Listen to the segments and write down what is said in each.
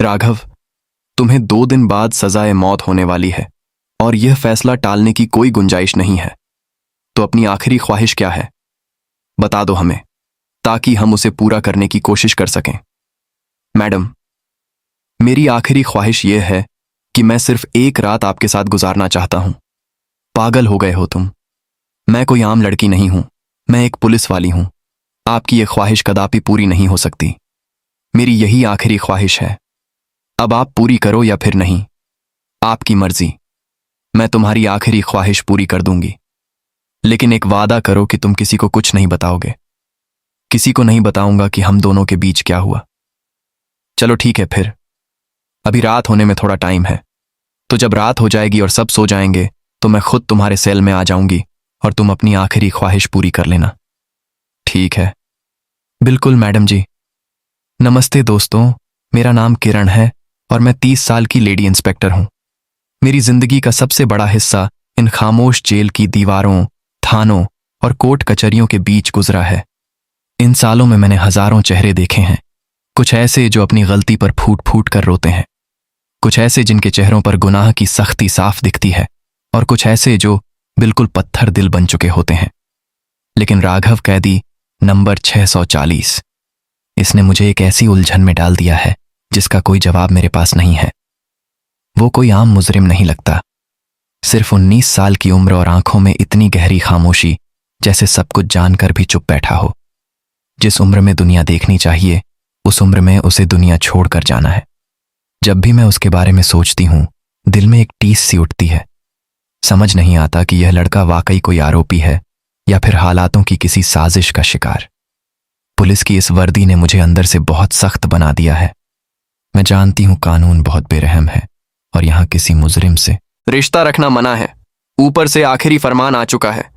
राघव, तुम्हें 2 दिन बाद सजाए मौत होने वाली है और यह फैसला टालने की कोई गुंजाइश नहीं है। तो अपनी आखिरी ख्वाहिश क्या है, बता दो हमें, ताकि हम उसे पूरा करने की कोशिश कर सकें। मैडम, मेरी आखिरी ख्वाहिश यह है कि मैं सिर्फ एक रात आपके साथ गुजारना चाहता हूं। पागल हो गए हो तुम। मैं कोई आम लड़की नहीं हूं, मैं एक पुलिस वाली हूं। आपकी यह ख्वाहिश कदापि पूरी नहीं हो सकती। मेरी यही आखिरी ख्वाहिश है। अब आप पूरी करो या फिर नहीं, आपकी मर्जी। मैं तुम्हारी आखिरी ख्वाहिश पूरी कर दूंगी, लेकिन एक वादा करो कि तुम किसी को कुछ नहीं बताओगे। किसी को नहीं बताऊंगा कि हम दोनों के बीच क्या हुआ। चलो ठीक है फिर। अभी रात होने में थोड़ा टाइम है, तो जब रात हो जाएगी और सब सो जाएंगे तो मैं खुद तुम्हारे सेल में आ जाऊंगी और तुम अपनी आखिरी ख्वाहिश पूरी कर लेना। ठीक है? बिल्कुल मैडम जी। नमस्ते दोस्तों, मेरा नाम किरण है और मैं 30 साल की लेडी इंस्पेक्टर हूं। मेरी जिंदगी का सबसे बड़ा हिस्सा इन खामोश जेल की दीवारों, थानों और कोर्ट कचहरियों के बीच गुजरा है। इन सालों में मैंने हजारों चेहरे देखे हैं। कुछ ऐसे जो अपनी गलती पर फूट फूट कर रोते हैं, कुछ ऐसे जिनके चेहरों पर गुनाह की सख्ती साफ दिखती है, और कुछ ऐसे जो बिल्कुल पत्थर दिल बन चुके होते हैं। लेकिन राघव कैदी नंबर 640, इसने मुझे एक ऐसी उलझन में डाल दिया है जिसका कोई जवाब मेरे पास नहीं है। वो कोई आम मुजरिम नहीं लगता। सिर्फ 19 साल की उम्र और आंखों में इतनी गहरी खामोशी, जैसे सब कुछ जानकर भी चुप बैठा हो। जिस उम्र में दुनिया देखनी चाहिए, उस उम्र में उसे दुनिया छोड़कर जाना है। जब भी मैं उसके बारे में सोचती हूं, दिल में एक टीस सी उठती है। समझ नहीं आता कि यह लड़का वाकई कोई आरोपी है या फिर हालातों की किसी साजिश का शिकार। पुलिस की इस वर्दी ने मुझे अंदर से बहुत सख्त बना दिया है। मैं जानती हूं कानून बहुत बेरहम है और यहां किसी मुजरिम से रिश्ता रखना मना है। ऊपर से आखिरी फरमान आ चुका है।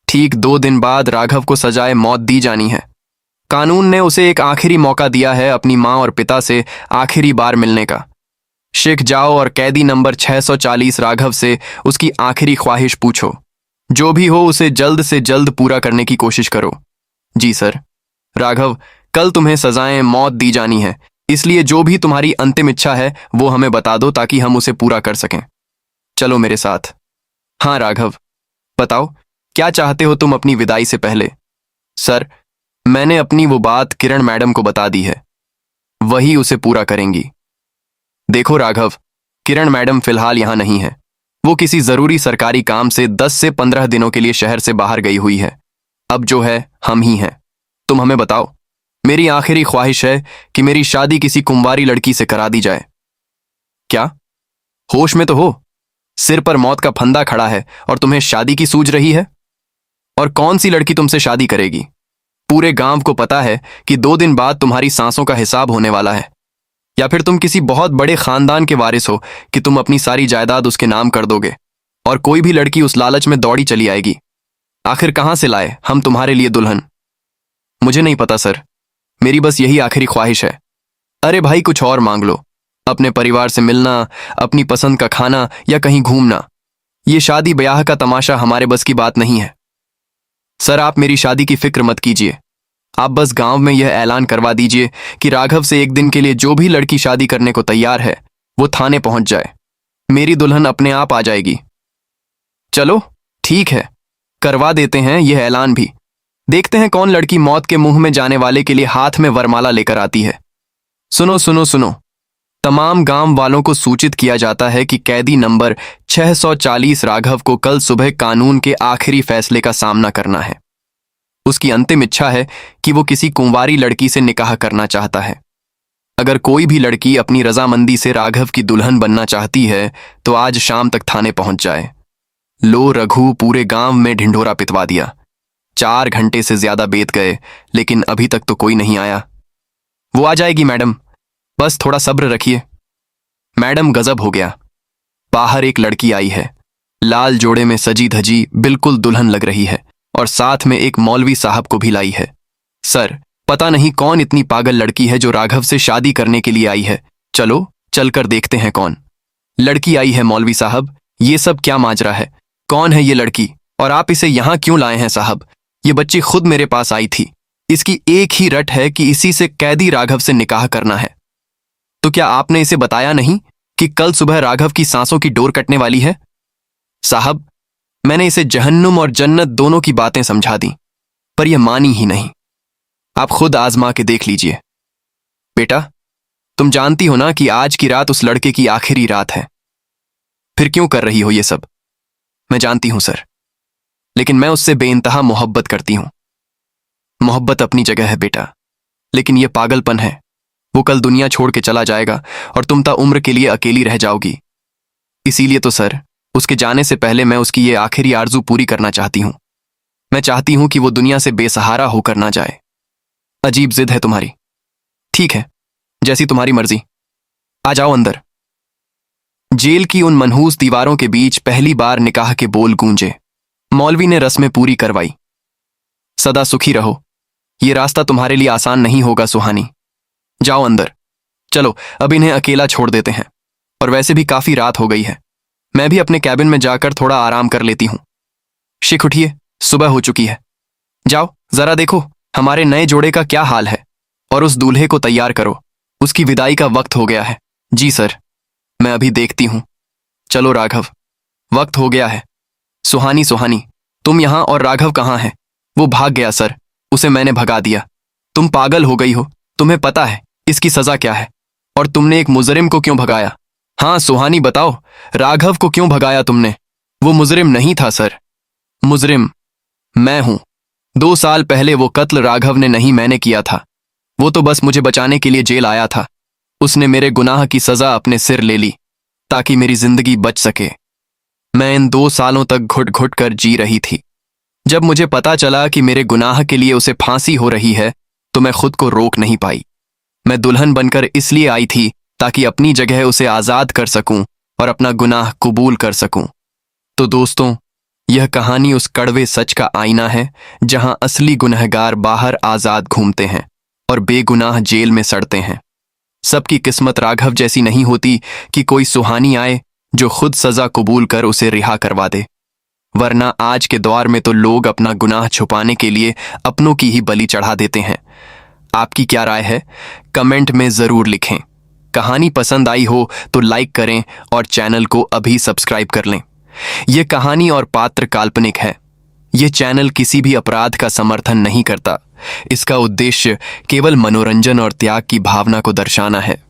ठीक 2 दिन बाद राघव को सजाए मौत दी जानी है। कानून ने उसे एक आखिरी मौका दिया है अपनी मां और पिता से आखिरी बार मिलने का। शिख जाओ और कैदी नंबर 640 राघव से उसकी आखिरी ख्वाहिश पूछो। जो भी हो उसे जल्द से जल्द पूरा करने की कोशिश करो। जी सर। राघव, कल तुम्हें सजाएं मौत दी जानी है, इसलिए जो भी तुम्हारी अंतिम इच्छा है वो हमें बता दो ताकि हम उसे पूरा कर सकें। चलो मेरे साथ। हाँ राघव, बताओ क्या चाहते हो तुम अपनी विदाई से पहले। सर, मैंने अपनी वो बात किरण मैडम को बता दी है, वही उसे पूरा करेंगी। देखो राघव, किरण मैडम फिलहाल यहां नहीं है। वो किसी जरूरी सरकारी काम से 10 से 15 दिनों के लिए शहर से बाहर गई हुई है। अब जो है हम ही हैं। तुम हमें बताओ। मेरी आखिरी ख्वाहिश है कि मेरी शादी किसी कुंवारी लड़की से करा दी जाए। क्या? होश में तो हो? सिर पर मौत का फंदा खड़ा है और तुम्हें शादी की सूझ रही है? और कौन सी लड़की तुमसे शादी करेगी? पूरे गांव को पता है कि 2 दिन बाद तुम्हारी सांसों का हिसाब होने वाला है। या फिर तुम किसी बहुत बड़े खानदान के वारिस हो कि तुम अपनी सारी जायदाद उसके नाम कर दोगे और कोई भी लड़की उस लालच में दौड़ी चली आएगी। आखिर कहां से लाए हम तुम्हारे लिए दुल्हन? मुझे नहीं पता सर, मेरी बस यही आखिरी ख्वाहिश है। अरे भाई, कुछ और मांग लो। अपने परिवार से मिलना, अपनी पसंद का खाना या कहीं घूमना। ये शादी ब्याह का तमाशा हमारे बस की बात नहीं है। सर, आप मेरी शादी की फिक्र मत कीजिए। आप बस गांव में यह ऐलान करवा दीजिए कि राघव से एक दिन के लिए जो भी लड़की शादी करने को तैयार है वो थाने पहुंच जाए। मेरी दुल्हन अपने आप आ जाएगी। चलो ठीक है, करवा देते हैं यह ऐलान भी। देखते हैं कौन लड़की मौत के मुंह में जाने वाले के लिए हाथ में वरमाला लेकर आती है। सुनो सुनो सुनो, तमाम गांव वालों को सूचित किया जाता है कि कैदी नंबर 640 राघव को कल सुबह कानून के आखिरी फैसले का सामना करना है। उसकी अंतिम इच्छा है कि वो किसी कुंवारी लड़की से निकाह करना चाहता है। अगर कोई भी लड़की अपनी रजामंदी से राघव की दुल्हन बनना चाहती है तो आज शाम तक थाने पहुंच जाए। लो रघु, पूरे गांव में ढिंढोरा पिटवा दिया। 4 घंटे से ज्यादा बीत गए, लेकिन अभी तक तो कोई नहीं आया। वो आ जाएगी मैडम, बस थोड़ा सब्र रखिए। मैडम, गजब हो गया। बाहर एक लड़की आई है, लाल जोड़े में सजी धजी, बिल्कुल दुल्हन लग रही है और साथ में एक मौलवी साहब को भी लाई है। सर, पता नहीं कौन इतनी पागल लड़की है जो राघव से शादी करने के लिए आई है। चलो चलकर देखते हैं कौन। लड़की आई है मौलवी साहब, ये सब क्या माजरा है? कौन है ये लड़की और आप इसे यहां क्यों लाए हैं साहब? ये बच्ची खुद मेरे पास आई थी। इसकी एक ही रट है कि इसी से कैदी राघव से निकाह करना है। तो क्या आपने इसे बताया नहीं कि कल सुबह राघव की सांसों की डोर कटने वाली है? साहब, मैंने इसे जहन्नुम और जन्नत दोनों की बातें समझा दी, पर यह मानी ही नहीं। आप खुद आजमा के देख लीजिए। बेटा, तुम जानती हो ना कि आज की रात उस लड़के की आखिरी रात है। फिर क्यों कर रही हो ये सब? मैं जानती हूं सर, लेकिन मैं उससे बेइंतहा मोहब्बत करती हूं। मोहब्बत अपनी जगह है बेटा, लेकिन यह पागलपन है। वो कल दुनिया छोड़ के चला जाएगा और तुम ताउम्र के लिए अकेली रह जाओगी। इसीलिए तो सर, उसके जाने से पहले मैं उसकी ये आखिरी आरजू पूरी करना चाहती हूं। मैं चाहती हूं कि वो दुनिया से बेसहारा होकर ना जाए। अजीब जिद है तुम्हारी। ठीक है, जैसी तुम्हारी मर्जी। आ जाओ अंदर। जेल की उन मनहूस दीवारों के बीच पहली बार निकाह के बोल गूंजे। मौलवी ने रस्में पूरी करवाई। सदा सुखी रहो। ये रास्ता तुम्हारे लिए आसान नहीं होगा सुहानी। जाओ अंदर। चलो, अब इन्हें अकेला छोड़ देते हैं। और वैसे भी काफी रात हो गई है। मैं भी अपने कैबिन में जाकर थोड़ा आराम कर लेती हूं। शिख उठिए, सुबह हो चुकी है। जाओ, जरा देखो हमारे नए जोड़े का क्या हाल है, और उस दूल्हे को तैयार करो। उसकी विदाई का वक्त हो गया है। जी सर, मैं अभी देखती हूं। चलो राघव, वक्त हो गया है। सुहानी, सुहानी, तुम यहां और राघव कहाँ है? वो भाग गया सर, उसे मैंने भगा दिया। तुम पागल हो गई हो। तुम्हें पता है इसकी सजा क्या है? और तुमने एक मुजरिम को क्यों भगाया? हाँ सुहानी, बताओ, राघव को क्यों भगाया तुमने? वो मुजरिम नहीं था सर। मुजरिम मैं हूं। 2 साल पहले वो कत्ल राघव ने नहीं, मैंने किया था। वो तो बस मुझे बचाने के लिए जेल आया था। उसने मेरे गुनाह की सजा अपने सिर ले ली ताकि मेरी जिंदगी बच सके। मैं इन 2 सालों तक घुट घुट कर जी रही थी। जब मुझे पता चला कि मेरे गुनाह के लिए उसे फांसी हो रही है, तो मैं खुद को रोक नहीं पाई। मैं दुल्हन बनकर इसलिए आई थी ताकि अपनी जगह उसे आजाद कर सकूं और अपना गुनाह कबूल कर सकूं। तो दोस्तों, यह कहानी उस कड़वे सच का आईना है जहां असली गुनहगार बाहर आजाद घूमते हैं और बेगुनाह जेल में सड़ते हैं। सबकी किस्मत राघव जैसी नहीं होती कि कोई सुहानी आए जो खुद सजा कबूल कर उसे रिहा करवा दे। वरना आज के दौर में तो लोग अपना गुनाह छुपाने के लिए अपनों की ही बलि चढ़ा देते हैं। आपकी क्या राय है? कमेंट में जरूर लिखें। कहानी पसंद आई हो तो लाइक करें और चैनल को अभी सब्सक्राइब कर लें। यह कहानी और पात्र काल्पनिक है। यह चैनल किसी भी अपराध का समर्थन नहीं करता। इसका उद्देश्य केवल मनोरंजन और त्याग की भावना को दर्शाना है।